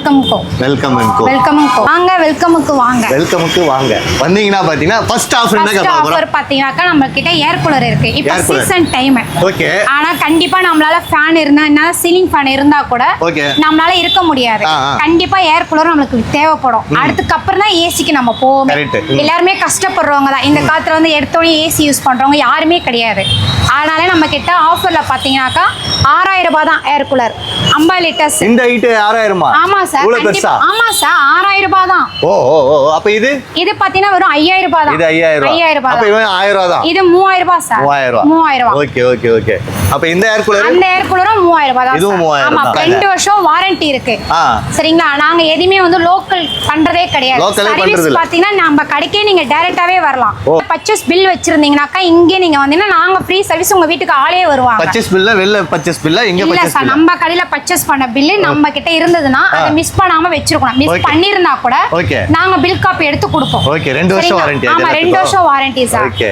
வெல்கம்க்கு வாங்க. வெல்கம்க்கு வாங்க. வந்தீங்கன்னா பாத்தீங்கன்னா ஃபர்ஸ்ட் ஆஃபர் என்ன பார்க்க போறோம்? ஆஃபர் பாத்தீங்கன்னா நம்ம கிட்ட ஏர் கூலர் இருக்கு. இப்போ சீசன் டைம். ஓகே. ஆனா கண்டிப்பா நம்மளால ஃபேன் இருந்தா சீலிங் ஃபேன் இருந்தா கூட நம்மளால இருக்க முடியாது. கண்டிப்பா ஏர் கூலர் நமக்கு தேவைப்படும். அதுக்கு அப்புறம் தான் ஏசிக்கு நம்ம போவோம். எல்லாருமே கஷ்டப்படுறவங்க தான். இந்த காலத்துல வந்து எடுத்தோடனே ஏசி யூஸ் பண்றவங்க யாருமே கிடையாது. அதனால நம்ம கிட்ட ஆஃபர்ல பாத்தீங்கன்னாக்கா 6000 ரூபாய் தான் ஏர் கூலர் 50 லிட்டர்ஸ். இந்த ஹைட் 6000மா? ஆமா சார். ஆமா சார் 6000 ரூபாய் தான். ஓ அப்ப இது பாத்தீங்கன்னா வெறும் 5000 ரூபாய் தான். இது 5000 ரூபாய். அப்ப இது 1000 ரூபாய் தான். இது 3000 ரூபாய் சார். 3000 ரூபாய். ஓகே. அப்ப இந்த ஏர் கூலர் அந்த ஏர் கூலரும் 3000 ரூபாய் தான். இதுவும் 3000 ஆமா. 2 வருஷம் வாரண்டி இருக்கு. சரிங்களா? நாங்க எதுமே வந்து லோக்கல் பண்றதே கிடையாது. சர்வீஸ் பாத்தீங்கன்னா நம்ம கடைக்கே நீங்க டைரக்டாவே வரலாம். பர்ச்சேஸ் பில் வச்சிருந்தீங்கனாக்கா இங்க நீங்க வந்தீங்கன்னா நாங்க ஃப்ரீ சர்வீஸ் உங்க வீட்டுக்கு ஆளே வருவாங்க. பர்ச்சேஸ் பில்ல வெல்ல பர்ச்சேஸ் பில்ல இங்க பர்ச்சேஸ் பில். நம்ம கடையில பர்ச்சேஸ் பண்ண பில் நம்ம கிட்ட இருந்ததுன்னா அதை மிஸ் பண்ணாம வெச்சிருக்கணும். மிஸ் பண்ணிருந்தா கூட நாங்க பில் காப்பி எடுத்து கொடுப்போம். ஓகே. 2 வருஷம் வாரண்டி. ஆமா 2 வருஷம் வாரண்டி சார். ஓகே.